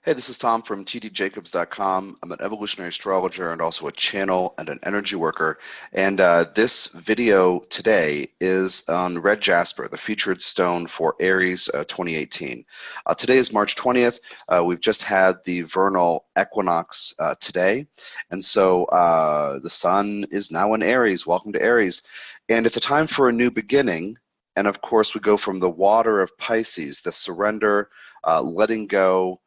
Hey, this is Tom from tdjacobs.com. I'm an evolutionary astrologer and also a channel and an energy worker. And this video today is on Red Jasper, the featured stone for Aries 2018. Today is March 20th. We've just had the vernal equinox today. And so the sun is now in Aries. Welcome to Aries. And it's a time for a new beginning. And of course, we go from the water of Pisces, the surrender, letting go,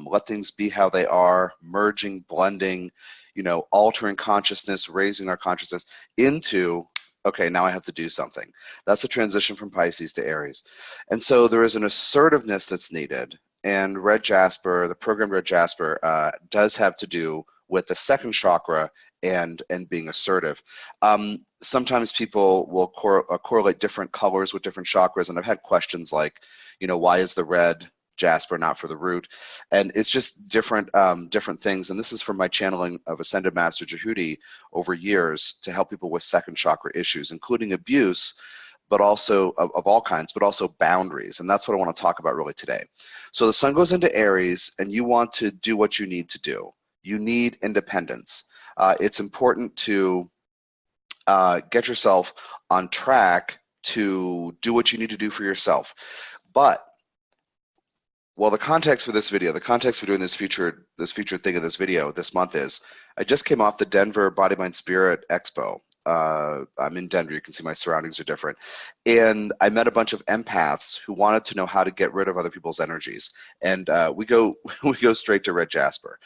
let things be how they are, merging, blending, altering consciousness, raising our consciousness into, okay, now I have to do something. That's a transition from Pisces to Aries. And so there is an assertiveness that's needed. And Red Jasper, the Programmed Red Jasper, does have to do with the second chakra and being assertive. Sometimes people will correlate different colors with different chakras, and I've had questions like, why is the red Jasper not for the root? And it's just different different things. And this is from my channeling of Ascended Master Jehudi over years to help people with second chakra issues, including abuse, but also of all kinds, but also boundaries. And that's what I want to talk about really today. So the sun goes into Aries, and you want to do what you need to do. You need independence. It's important to get yourself on track to do what you need to do for yourself. But well, the context for this video, the context for doing this featured thing in this video this month is, I just came off the Denver Body, Mind, Spirit Expo. I'm in Denver. You can see my surroundings are different. And I met a bunch of empaths who wanted to know how to get rid of other people's energies. And we go straight to Red Jasper.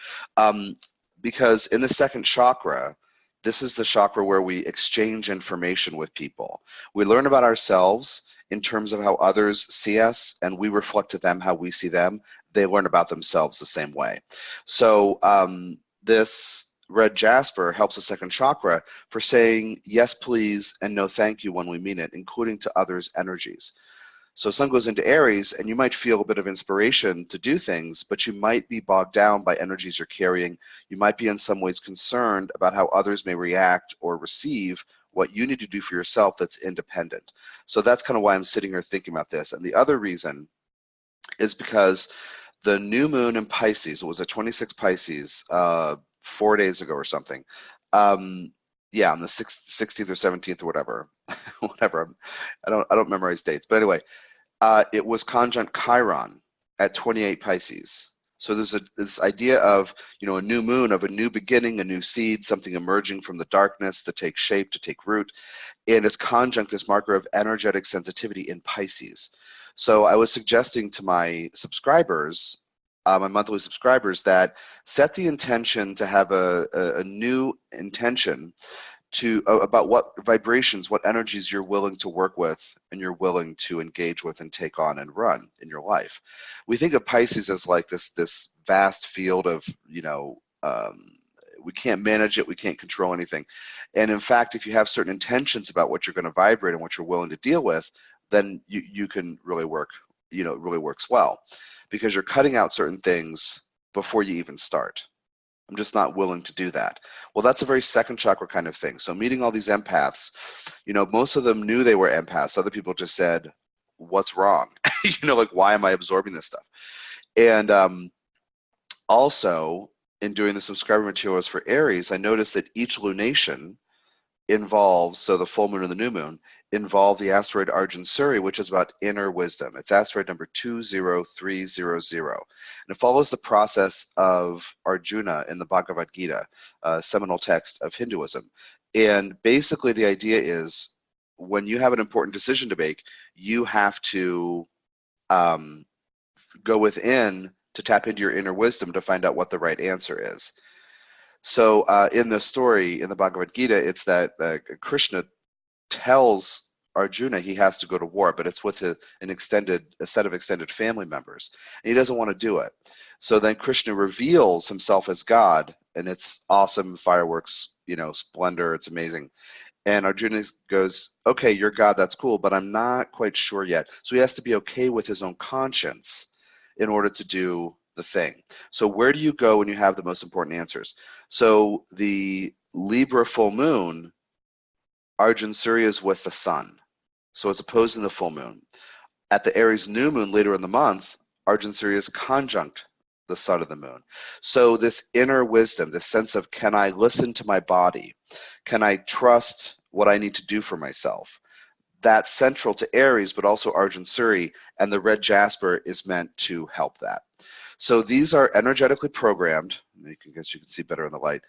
Because in the second chakra, this is the chakra where we exchange information with people. We learn about ourselves in terms of how others see us, and we reflect to them how we see them. They learn about themselves the same way. So this Red Jasper helps the second chakra for saying yes, please, and no, thank you when we mean it, including to others' energies. So sun goes into Aries, and you might feel a bit of inspiration to do things, but you might be bogged down by energies you're carrying. You might be in some ways concerned about how others may react or receive what you need to do for yourself that's independent. So that's kind of why I'm sitting here thinking about this. And the other reason is because the new moon in Pisces, it was a 26 Pisces 4 days ago or something. Yeah, on the 16th or 17th or whatever. Whatever. I don't memorize dates. But anyway, it was conjunct Chiron at 28 Pisces. So there's this idea of, a new moon, of a new beginning, a new seed, something emerging from the darkness to take shape, to take root. And it's conjunct, this marker of energetic sensitivity in Pisces. So I was suggesting to my subscribers, my monthly subscribers, that set the intention to have a new intention about what vibrations, what energies you're willing to work with and you're willing to engage with and take on and run in your life. We think of Pisces as like this vast field of, we can't manage it, we can't control anything. And in fact, if you have certain intentions about what you're going to vibrate and what you're willing to deal with, then you can really work, it really works well, because you're cutting out certain things before you even start. I'm just not willing to do that. Well, that's a very second chakra kind of thing. So meeting all these empaths, most of them knew they were empaths. Other people just said, what's wrong? Like, why am I absorbing this stuff? And also, in doing the subscriber materials for Aries, I noticed that each lunation involves, so the full moon and the new moon, involve the asteroid Arjunsuri, which is about inner wisdom. It's asteroid number 20300. And it follows the process of Arjuna in the Bhagavad Gita, a seminal text of Hinduism. And basically the idea is, when you have an important decision to make, you have to go within to tap into your inner wisdom to find out what the right answer is. So in the story, in the Bhagavad Gita, it's that Krishna tells Arjuna he has to go to war, but it's with a set of extended family members, and he doesn't want to do it. So then Krishna reveals himself as God, and it's awesome, fireworks, splendor, it's amazing. And Arjuna goes, okay, you're God, that's cool, but I'm not quite sure yet. So he has to be okay with his own conscience in order to do the thing. So where do you go when you have the most important answers? So the Libra full moon, Arjunsuri is with the sun. So it's opposing the full moon. At the Aries new moon later in the month, Arjunsuri is conjunct the sun and the moon. So this inner wisdom, this sense of, can I listen to my body? Can I trust what I need to do for myself? That's central to Aries, but also Arjunsuri, and the red jasper is meant to help that. So these are energetically programmed. I guess you can see better in the light.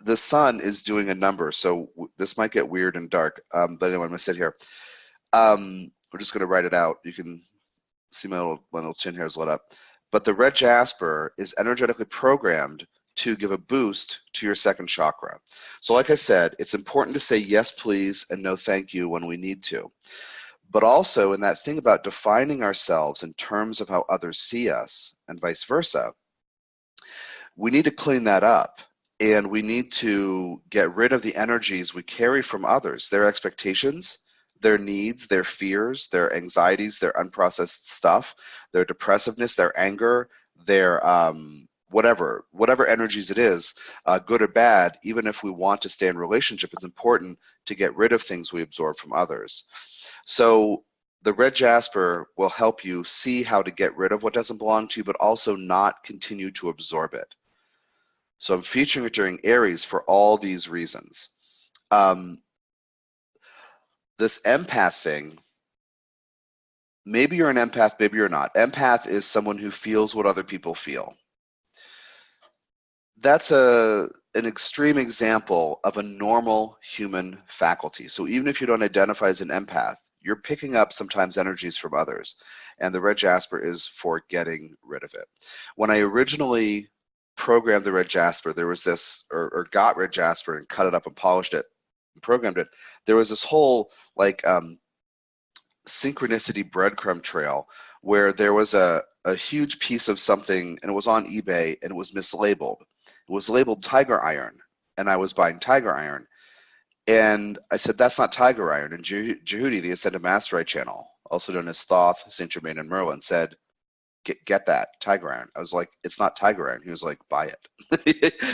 The sun is doing a number, so this might get weird and dark, but anyway, I'm going to sit here. We're just going to write it out. You can see my little chin hairs lit up. But the red jasper is energetically programmed to give a boost to your second chakra. So like I said, it's important to say yes please and no thank you when we need to. But also in that thing about defining ourselves in terms of how others see us and vice versa, we need to clean that up. And we need to get rid of the energies we carry from others, their expectations, their needs, their fears, their anxieties, their unprocessed stuff, their depressiveness, their anger, their whatever energies it is, good or bad. Even if we want to stay in relationship, it's important to get rid of things we absorb from others. So the red jasper will help you see how to get rid of what doesn't belong to you, but also not continue to absorb it. So I'm featuring it during Aries for all these reasons. This empath thing, maybe you're an empath, maybe you're not. Empath is someone who feels what other people feel. That's an extreme example of a normal human faculty. So even if you don't identify as an empath, you're picking up sometimes energies from others. And the red jasper is for getting rid of it. When I originally programmed the red jasper, there was this, or got red jasper and cut it up and polished it and programmed it, there was this whole like synchronicity breadcrumb trail where there was a huge piece of something and it was on eBay and it was mislabeled. It was labeled tiger iron and I was buying tiger iron. And I said, that's not tiger iron. And Jehudi, the Ascended Asteroid channel, also known as Thoth, Saint Germain, and Merlin, said, get that tiger iron. I was like, it's not tiger iron. He was like, buy it.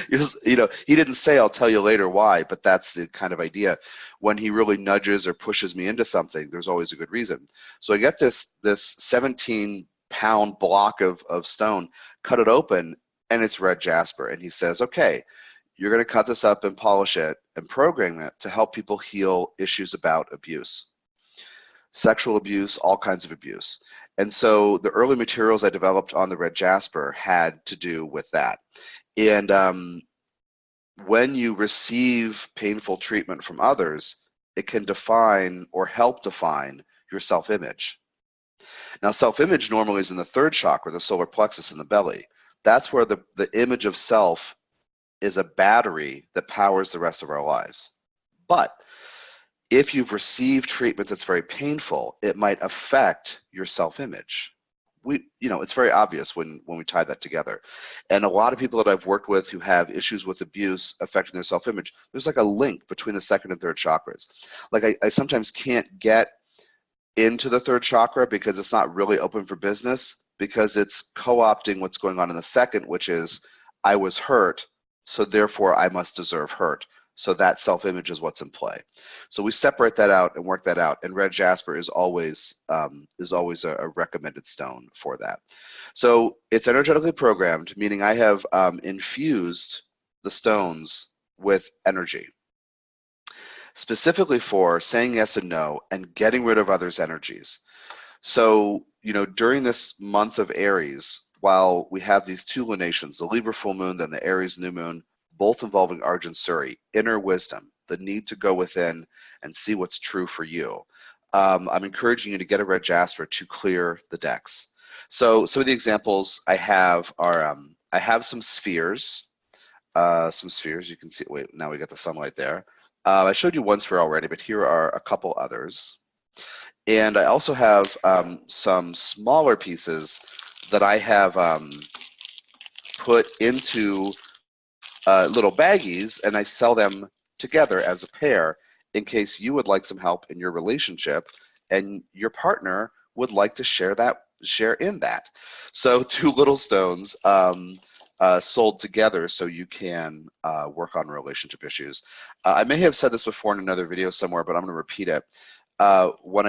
He was, he didn't say, I'll tell you later why, but that's the kind of idea. When he really nudges or pushes me into something, there's always a good reason. So I get this 17-pound block of stone, cut it open, and it's red jasper. And he says, okay, you're going to cut this up and polish it and program it to help people heal issues about abuse. Sexual abuse, all kinds of abuse. And so the early materials I developed on the red jasper had to do with that. And when you receive painful treatment from others, it can define or help define your self-image. Now, self-image normally is in the third chakra, the solar plexus in the belly. That's where the image of self is a battery that powers the rest of our lives. But if you've received treatment that's very painful, it might affect your self-image. It's very obvious when we tie that together. And a lot of people that I've worked with who have issues with abuse affecting their self-image, there's like a link between the second and third chakras. Like I sometimes can't get into the third chakra because it's not really open for business, because it's co-opting what's going on in the second, which is I was hurt, so therefore I must deserve hurt. So that self-image is what's in play. So we separate that out and work that out, and red jasper is always a recommended stone for that. So it's energetically programmed, meaning I have infused the stones with energy, specifically for saying yes and no and getting rid of others' energies. So during this month of Aries, while we have these two lunations, the Libra full moon, then the Aries new moon, both involving Arjunsuri, inner wisdom, the need to go within and see what's true for you. I'm encouraging you to get a red jasper to clear the decks. So some of the examples I have are, I have some spheres. You can see, wait, now we got the sunlight there. I showed you one sphere already, but here are a couple others. And I also have some smaller pieces that I have put into little baggies, and I sell them together as a pair in case you would like some help in your relationship and your partner would like to share in that. So two little stones sold together so you can work on relationship issues. I may have said this before in another video somewhere, but I'm going to repeat it. When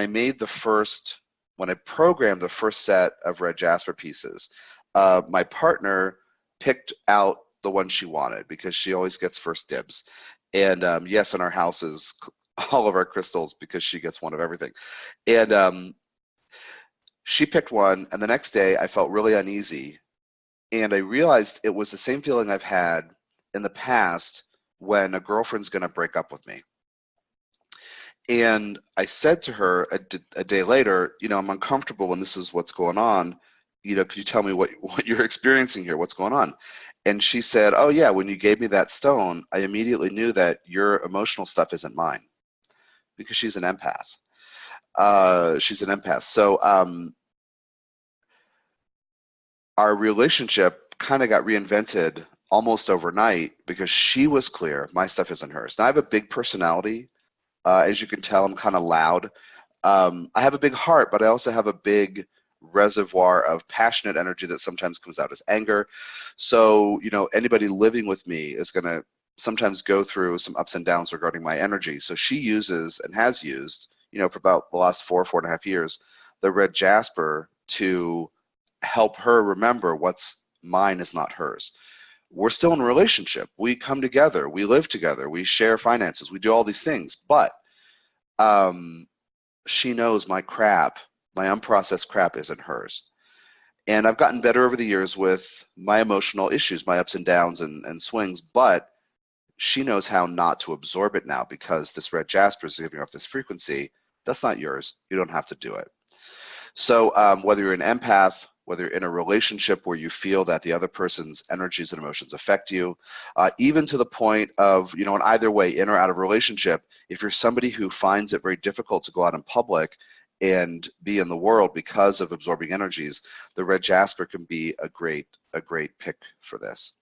I programmed the first set of red jasper pieces, my partner picked out the one she wanted because she always gets first dibs. And yes, in our houses, all of our crystals, because she gets one of everything. And she picked one, and the next day I felt really uneasy. And I realized it was the same feeling I've had in the past when a girlfriend's going to break up with me. And I said to her a day later, you know, I'm uncomfortable and this is what's going on. You know, could you tell me what you're experiencing here? What's going on? And she said, oh yeah, when you gave me that stone, I immediately knew that your emotional stuff isn't mine, because she's an empath. She's an empath. So our relationship kind of got reinvented almost overnight because she was clear, my stuff isn't hers. Now I have a big personality. As you can tell, I'm kind of loud. I have a big heart, but I also have a big reservoir of passionate energy that sometimes comes out as anger. So, you know, anybody living with me is going to sometimes go through some ups and downs regarding my energy. So she uses and has used, you know, for about the last 4.5 years, the red jasper to help her remember what's mine is not hers. We're still in a relationship. We come together, we live together, we share finances, we do all these things, but she knows my crap, my unprocessed crap isn't hers. And I've gotten better over the years with my emotional issues, my ups and downs and swings, but she knows how not to absorb it now because this red jasper is giving off this frequency. That's not yours. You don't have to do it. So whether you're an empath, whether you're in a relationship where you feel that the other person's energies and emotions affect you, even to the point of, you know, in either way, in or out of relationship, if you're somebody who finds it very difficult to go out in public and be in the world because of absorbing energies, the red jasper can be a great pick for this.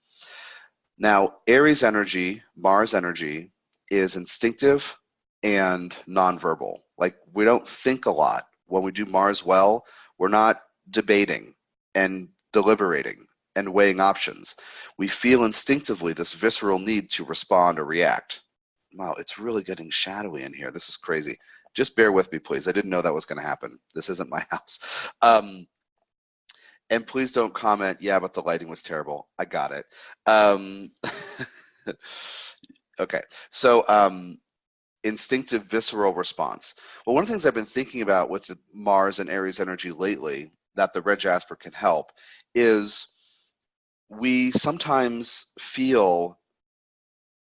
Now, Aries energy, Mars energy, is instinctive and nonverbal. Like, we don't think a lot. When we do Mars well, we're not debating and deliberating and weighing options. We feel instinctively this visceral need to respond or react. Wow, it's really getting shadowy in here. This is crazy. Just bear with me, please. I didn't know that was going to happen. This isn't my house. And please don't comment, yeah, but the lighting was terrible. I got it. Okay, so instinctive visceral response. Well, one of the things I've been thinking about with the Mars and Aries energy lately that the red jasper can help is we sometimes feel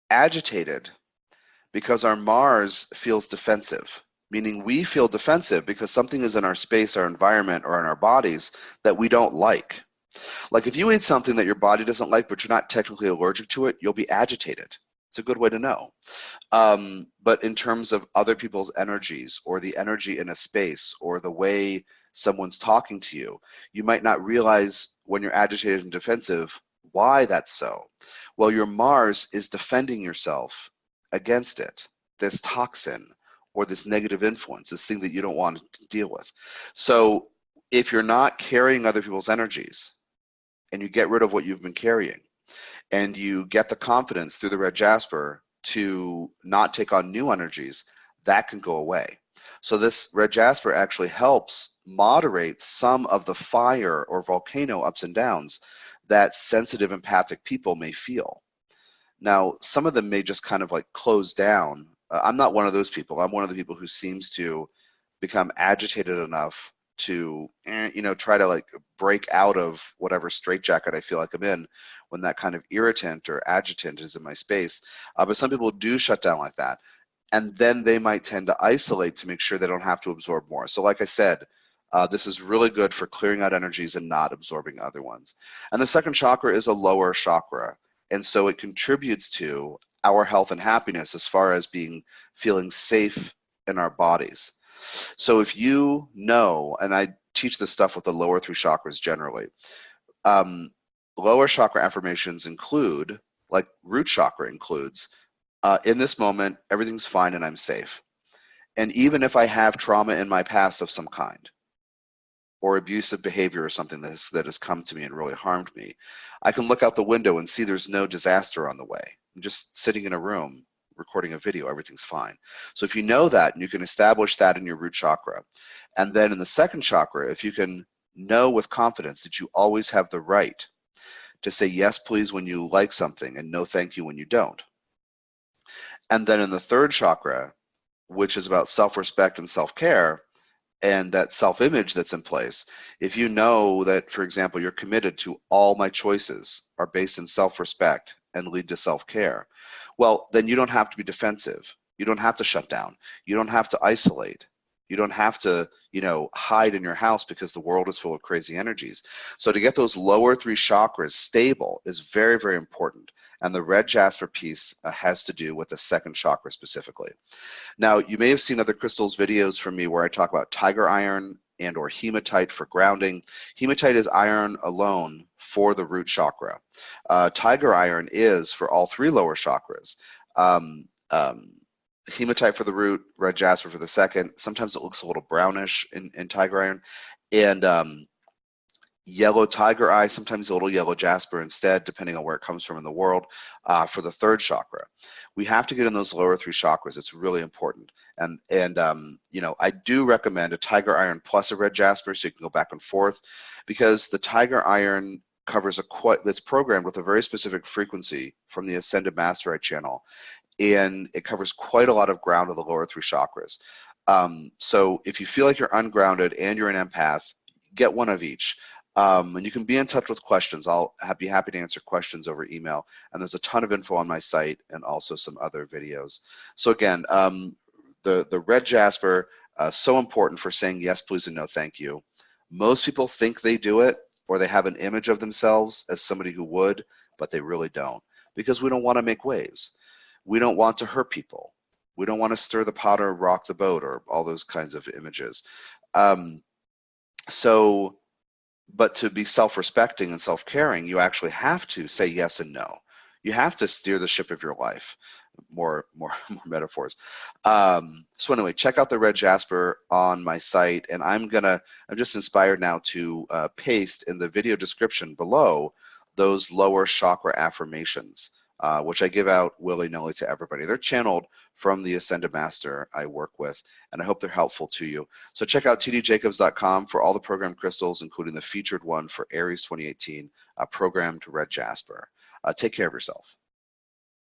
agitated because our Mars feels defensive, meaning we feel defensive because something is in our space, our environment, or in our bodies that we don't like. Like if you eat something that your body doesn't like, but you're not technically allergic to it, you'll be agitated. It's a good way to know. But in terms of other people's energies or the energy in a space or the way someone's talking to you, you might not realize when you're agitated and defensive why that's so. Well, your Mars is defending yourself against it, this toxin or this negative influence, this thing that you don't want to deal with. So if you're not carrying other people's energies and you get rid of what you've been carrying, and you get the confidence through the red jasper to not take on new energies, that can go away. So this red jasper actually helps moderate some of the fire or volcano ups and downs that sensitive empathic people may feel. Now, some of them may just kind of like close down. I'm not one of those people. I'm one of the people who seems to become agitated enough to, you know, try to like break out of whatever straitjacket I feel like I'm in when that kind of irritant or adjutant is in my space. But some people do shut down like that. And then they might tend to isolate to make sure they don't have to absorb more. So like I said, this is really good for clearing out energies and not absorbing other ones. And the second chakra is a lower chakra. And so it contributes to our health and happiness as far as feeling safe in our bodies. So if you know, and I teach this stuff with the lower three chakras generally, lower chakra affirmations include, like root chakra includes, in this moment, everything's fine and I'm safe. And even if I have trauma in my past of some kind, or abusive behavior or something that has come to me and really harmed me, I can look out the window and see there's no disaster on the way. I'm just sitting in a room recording a video, everything's fine. So if you know that, and you can establish that in your root chakra, and then in the second chakra, if you can know with confidence that you always have the right to say yes, please when you like something and no thank you when you don't. And then in the third chakra, which is about self-respect and self-care, and that self-image that's in place, if you know that, for example, you're committed to all my choices are based in self-respect and lead to self-care, well, then you don't have to be defensive. You don't have to shut down. You don't have to isolate. You don't have to, hide in your house because the world is full of crazy energies. So to get those lower three chakras stable is very, very important. And the red jasper piece has to do with the second chakra specifically. Now, you may have seen other crystals videos from me where I talk about tiger iron and or hematite for grounding. Hematite is iron alone for the root chakra. Tiger iron is for all three lower chakras. Hematite for the root, red jasper for the second. Sometimes it looks a little brownish in tiger iron. And yellow tiger eye, sometimes a little yellow jasper instead, depending on where it comes from in the world, for the third chakra. We have to get in those lower three chakras. It's really important. And I do recommend a tiger iron plus a red jasper so you can go back and forth, because the tiger iron covers that's programmed with a very specific frequency from the Ascended Master Eye channel, and it covers quite a lot of ground of the lower three chakras. So if you feel like you're ungrounded and you're an empath, get one of each. And you can be in touch with questions. I'll be happy to answer questions over email. And there's a ton of info on my site and also some other videos. So again, the red jasper, so important for saying yes, please, and no, thank you. Most people think they do it, or they have an image of themselves as somebody who would, but they really don't, because we don't want to make waves. We don't want to hurt people. We don't want to stir the pot or rock the boat or all those kinds of images. But to be self-respecting and self-caring, you actually have to say yes and no. You have to steer the ship of your life. More metaphors. So anyway, check out the red jasper on my site, and I'm just inspired now to paste in the video description below those lower chakra affirmations, which I give out willy-nilly to everybody. They're channeled from the Ascended Master I work with, and I hope they're helpful to you. So check out tdjacobs.com for all the programmed crystals, including the featured one for Aries 2018, Programmed Red Jasper. Take care of yourself.